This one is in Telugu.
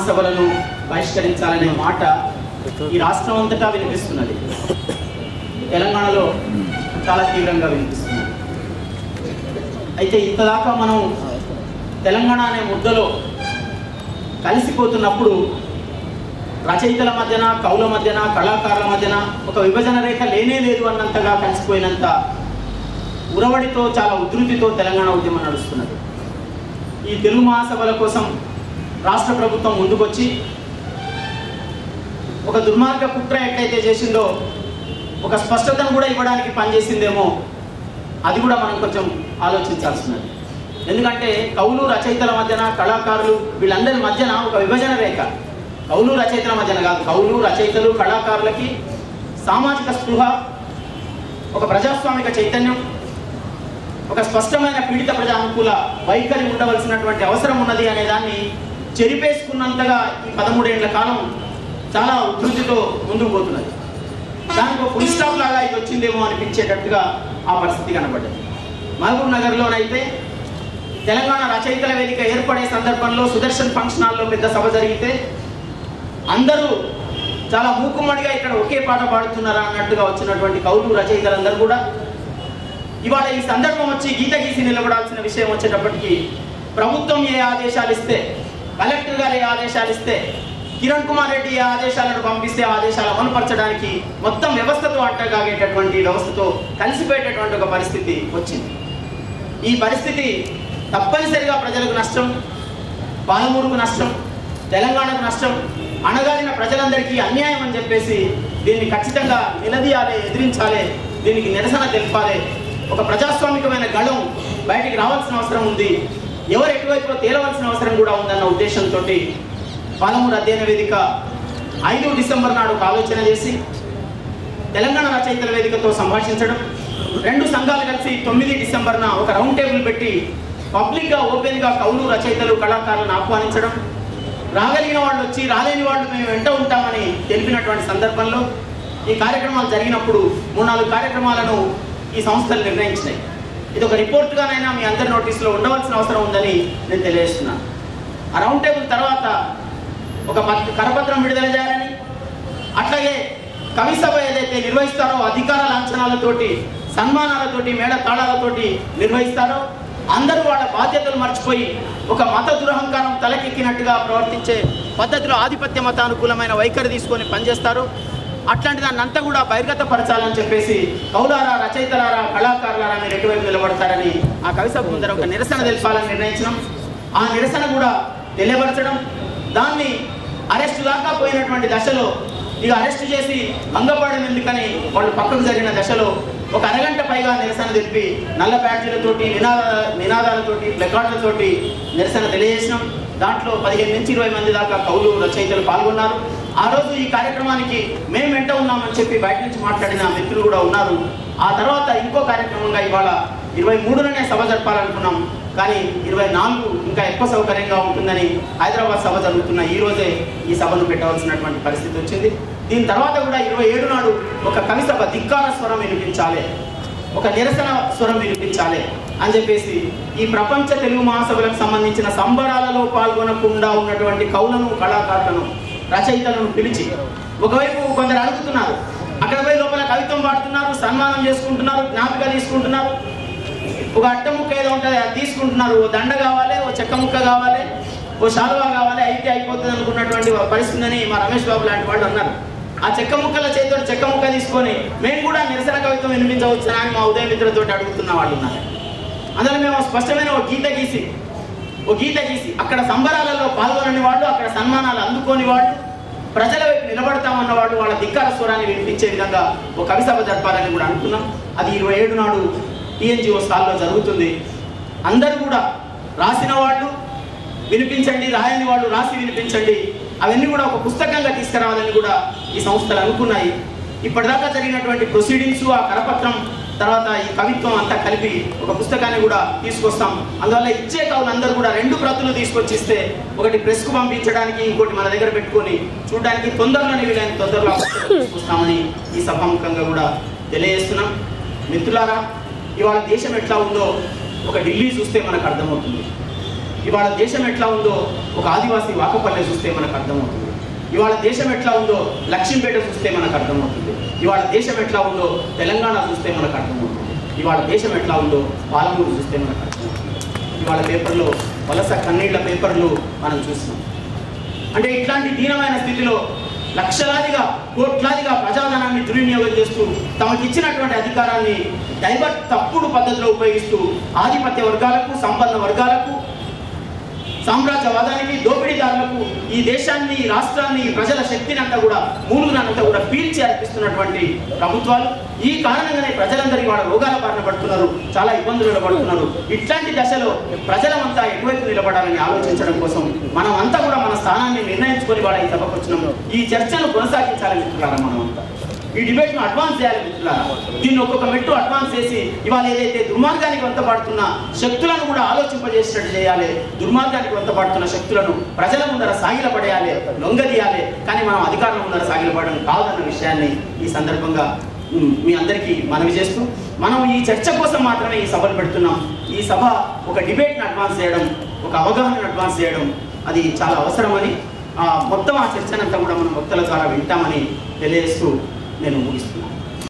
మహాసభలను బహిష్కరించాలనే మాట ఈ రాష్ట్రం అంతటా వినిపిస్తున్నది. తెలంగాణలో చాలా తీవ్రంగా వినిపిస్తున్నది. అయితే ఇంతదాకా మనం తెలంగాణ అనే ముద్దలో కలిసిపోతున్నప్పుడు రచయితల మధ్యన, కవుల మధ్యన, కళాకారుల మధ్యన ఒక విభజన రేఖ లేనే లేదు అన్నంతగా కలిసిపోయినంత ఉరవడితో, చాలా ఉధృతితో తెలంగాణ ఉద్యమం నడుస్తున్నది. ఈ తెలుగు మహాసభల కోసం రాష్ట్ర ప్రభుత్వం ముందుకొచ్చి ఒక దుర్మార్గ కుట్ర ఎట్లయితే చేసిందో ఒక స్పష్టతను కూడా ఇవ్వడానికి పనిచేసిందేమో అది కూడా మనం కొంచెం ఆలోచించాల్సినది. ఎందుకంటే కవులు రచయితల మధ్యన, కళాకారులు వీళ్ళందరి మధ్యన ఒక విభజన రేఖ, కవులు రచయితల మధ్యన కాదు, కవులు రచయితలు కళాకారులకి సామాజిక స్పృహ, ఒక ప్రజాస్వామిక చైతన్యం, ఒక స్పష్టమైన పీడిత ప్రజా అనుకూల వైఖరి ఉండవలసినటువంటి అవసరం ఉన్నది అనే దాన్ని చెరిపేసుకున్నంతగా ఈ 13 ఏళ్ల కాలం చాలా ఉధృతితో ముందుకు పోతున్నది. దానికి ఒక ఫుల్ స్టాప్ లాగా ఇది వచ్చిందేమో అనిపించేటట్టుగా ఆ పరిస్థితి కనబడ్డది. మహబూబ్ నగర్లోనైతే తెలంగాణ రచయితల వేదిక ఏర్పడే సందర్భంలో సుదర్శన్ ఫంక్షన్ హాల్లో పెద్ద సభ జరిగితే అందరూ చాలా మూకుమ్మడిగా ఇక్కడ ఒకే పాట పాడుతున్నారా అన్నట్టుగా వచ్చినటువంటి కవులు రచయితలందరూ కూడా ఇవాళ ఈ సందర్భం వచ్చి గీత గీసి నిలబడాల్సిన విషయం వచ్చేటప్పటికి ప్రభుత్వం ఏ ఆదేశాలు ఇస్తే, కలెక్టర్ గారు ఏ ఆదేశాలు ఇస్తే, కిరణ్ కుమార్ రెడ్డి ఏ ఆదేశాలను పంపిస్తే ఆదేశాలు అమలుపరచడానికి మొత్తం వ్యవస్థతో అంటగాగేటటువంటి వ్యవస్థతో కలిసిపోయేటటువంటి ఒక పరిస్థితి వచ్చింది. ఈ పరిస్థితి తప్పనిసరిగా ప్రజలకు నష్టం, పాలమూరుకు నష్టం, తెలంగాణకు నష్టం, అణగారిన ప్రజలందరికీ అన్యాయం అని చెప్పేసి దీన్ని ఖచ్చితంగా నిలదీయాలి, ఎదిరించాలి, దీనికి నిరసన తెలపాలి. ఒక ప్రజాస్వామికమైన గళం బయటికి రావాల్సిన అవసరం ఉంది, ఎవరు ఎటువైపు తేలవలసిన అవసరం కూడా ఉందన్న ఉద్దేశంతో పాలమూరు అధ్యయన వేదిక 5 డిసెంబర్ నాడు ఒక ఆలోచన చేసి తెలంగాణ రచయితల వేదికతో సంభాషించడం, 2 సంఘాలు కలిసి 9 డిసెంబర్న ఒక రౌండ్ టేబుల్ పెట్టి పబ్లిక్గా ఓపెన్గా కవులు రచయితలు కళాకారులను ఆహ్వానించడం, రాగలిగిన వాళ్ళు వచ్చి రాలేని వాళ్ళు మేము వెంట ఉంటామని తెలిపినటువంటి సందర్భంలో ఈ కార్యక్రమాలు జరిగినప్పుడు 3-4 కార్యక్రమాలను ఈ సంస్థలు నిర్ణయించినాయి. ఇది ఒక రిపోర్ట్గానైనా మీ అందరి నోటీసులో ఉండవలసిన అవసరం ఉందని నేను తెలియజేస్తున్నాను. ఆ రౌండ్ టేబుల్ తర్వాత ఒక కరపత్రం విడుదల చేయాలని, అట్లాగే కవిసభ ఏదైతే నిర్వహిస్తారో అధికార లాంఛనాలతోటి, సన్మానాలతోటి, మేడ తాళాలతోటి నిర్వహిస్తారో అందరూ వాళ్ళ బాధ్యతలు మర్చిపోయి ఒక మత దురహంకారం తలకెక్కినట్టుగా ప్రవర్తించే పద్ధతిలో ఆధిపత్య మతానుకూలమైన వైఖరి తీసుకొని పనిచేస్తారు. అట్లాంటి దాన్ని అంతా కూడా బహిర్గతపరచాలని చెప్పేసి కవులారా, రచయితలారా, కళాకారులారా మీరు ఎటువైపు నిలబడతారని ఆ కవిసభ ముందర ఒక నిరసన తెలపాలని నిర్ణయించడం, ఆ నిరసన కూడా తెలియపరచడం, దాన్ని అరెస్టు దాకా పోయినటువంటి దశలో ఇక అరెస్టు చేసి భంగపడడం ఎందుకని వాళ్ళు పక్కకు జరిగిన దశలో ఒక అరగంట పైగా నిరసన తెలిపి నల్ల బ్యాడ్జీలతోటి, నినాదాలతోటి, ప్లకార్డులతోటి నిరసన తెలియజేసినాం. దాంట్లో 15 నుంచి 20 మంది దాకా కవులు రచయితలు పాల్గొన్నారు. ఆ రోజు ఈ కార్యక్రమానికి మేము వెంట ఉన్నామని చెప్పి బయట నుంచి మాట్లాడిన మిత్రులు కూడా ఉన్నారు. ఆ తర్వాత ఇంకో కార్యక్రమంగా ఇవాళ 23నే సభ జరపాలనుకున్నాం, కానీ 24 ఇంకా ఎక్కువ సౌకర్యంగా ఉంటుందని హైదరాబాద్ సభ జరుగుతున్న ఈ రోజే ఈ సభను పెట్టవలసినటువంటి పరిస్థితి వచ్చింది. దీని తర్వాత కూడా 27 నాడు ఒక కవిసభ ధిక్కార స్వరం వినిపించాలి, ఒక నిరసన స్వరం వినిపించాలి అని చెప్పేసి ఈ ప్రపంచ తెలుగు మహాసభలకు సంబంధించిన సంబరాలలో పాల్గొనకుండా ఉన్నటువంటి కవులను, కళాకారులను, రచయితలను పిలిచి ఒకవైపు కొందరు అడుగుతున్నారు, అక్కడ పోయి లోపల కవిత్వం పాడుతున్నారు, సన్మానం చేసుకుంటున్నారు, జ్ఞాపిక తీసుకుంటున్నారు, ఒక అట్ట ముక్క ఏదో ఉంటుంది అది తీసుకుంటున్నారు, ఓ దండ కావాలి, ఓ చెక్క ముక్క కావాలి, ఓ శాలువా కావాలి, అయితే అయిపోతుంది అనుకున్నటువంటి పరిస్థితిని మా రమేష్ బాబు లాంటి వాళ్ళు అన్నారు. ఆ చెక్క ముక్కల చేతితో చెక్క ముక్క తీసుకొని మేము కూడా నిరసన కవిత్వం వినిపించవచ్చునా అని మా ఉదయ మిత్రులతో అడుగుతున్న వాళ్ళు ఉన్నారు. అందులో మేము స్పష్టమైన ఒక గీత గీసి అక్కడ సంబరాలలో పాల్గొనని వాళ్ళు, అక్కడ సన్మానాలు అందుకోని వాళ్ళు, ప్రజల వైపు నిలబడతామన్న వాళ్ళు వాళ్ళ ధిక్కార స్వరాన్ని వినిపించే విధంగా ఒక కవిసభ జరపాలని కూడా అనుకున్నాం. అది 27 నాడు TNGO స్థాయిలో జరుగుతుంది. అందరూ కూడా రాసిన వాళ్ళు వినిపించండి, రాయని వాళ్ళు రాసి వినిపించండి, అవన్నీ కూడా ఒక పుస్తకంగా తీసుకురావాలని కూడా ఈ సంస్థలు అనుకున్నాయి. ఇప్పటిదాకా జరిగినటువంటి ప్రొసీడింగ్స్, ఆ కరపత్రం తర్వాత ఈ కవిత్వం అంతా కలిపి ఒక పుస్తకాన్ని కూడా తీసుకొస్తాం. అందువల్ల ఇచ్చే కవులందరూ కూడా 2 ప్రతులు తీసుకొచ్చి ఇస్తే ఒకటి ప్రెస్కు పంపించడానికి, ఇంకోటి మన దగ్గర పెట్టుకొని చూడడానికి తొందరలోనే వీలైన తొందరలో తీసుకొస్తామని ఈ సభాముఖంగా కూడా తెలియజేస్తున్నాం. మిత్రులారా, ఇవాళ దేశం ఎట్లా ఉందో ఒక ఢిల్లీ చూస్తే మనకు అర్థమవుతుంది. ఇవాళ దేశం ఎట్లా ఉందో ఒక ఆదివాసీ వాకపల్లె చూస్తే మనకు అర్థమవుతుంది. ఇవాళ దేశం ఎట్లా ఉందో లక్ష్మీపేట చూస్తే మనకు అర్థమవుతుంది. ఇవాళ దేశం ఎట్లా ఉందో తెలంగాణ చూస్తే మనకు అర్థమవుతుంది. ఇవాళ దేశం ఎట్లా ఉందో పాలమూరు చూస్తే మనకు అర్థమవుతుంది. ఇవాళ పేపర్లో వలస కన్నీళ్ల పేపర్లు మనం చూస్తున్నాం. అంటే ఇట్లాంటి దీనమైన స్థితిలో లక్షలాదిగా కోట్లాదిగా ప్రజాధనాన్ని దుర్వినియోగం చేస్తూ తమకిచ్చినటువంటి అధికారాన్ని తప్పుడు పద్ధతిలో ఉపయోగిస్తూ ఆధిపత్య వర్గాలకు, సంపన్న వర్గాలకు, సామ్రాజ్యవాదానికి, దోపిడీదారులకు ఈ దేశాన్ని, రాష్ట్రాన్ని, ప్రజల శక్తిని అంతా కూడా మూలుగునంతా కూడా పీల్చి అర్పిస్తున్నటువంటి ప్రభుత్వాలు. ఈ కారణంగానే ప్రజలందరికీ వాళ్ళ రోగాల బారిన పడుతున్నారు, చాలా ఇబ్బందులు పడుతున్నారు. ఇట్లాంటి దశలో ప్రజలమంతా ఎటువైపు నిలబడాలని ఆలోచించడం కోసం మనం అంతా కూడా మన స్థానాన్ని నిర్ణయించుకొని వాళ్ళ ఈ సభకు వచ్చినాము. ఈ చర్చను కొనసాగించాలని మిత్రులారా, మనం అంతా ఈ డిబేట్ను అడ్వాన్స్ చేయాలి మిత్రులారా. దీన్ని ఒక్కొక్క మెట్టు అడ్వాన్స్ చేసి ఇవాళ ఏదైతే దుర్మార్గానికి వంతపడుతున్న శక్తులను కూడా ఆలోచింపజేసినట్టు చేయాలి. దుర్మార్గానికి వంతపడుతున్న శక్తులను ప్రజల ముందర సాగిలపడేయాలి, లొంగదీయాలి. కానీ మనం అధికారుల ముందర సాగిలపడడం కాదన్న విషయాన్ని ఈ సందర్భంగా మీ అందరికీ మనవి చేస్తూ, మనం ఈ చర్చ కోసం మాత్రమే ఈ సభలు పెడుతున్నాం. ఈ సభ ఒక డిబేట్ని అడ్వాన్స్ చేయడం, ఒక అవగాహనను అడ్వాన్స్ చేయడం అది చాలా అవసరమని, మొత్తం ఆ చర్చనంతా కూడా మనం వక్తల ద్వారా వింటామని తెలియజేస్తూ నేను ముగిస్తున్నాను.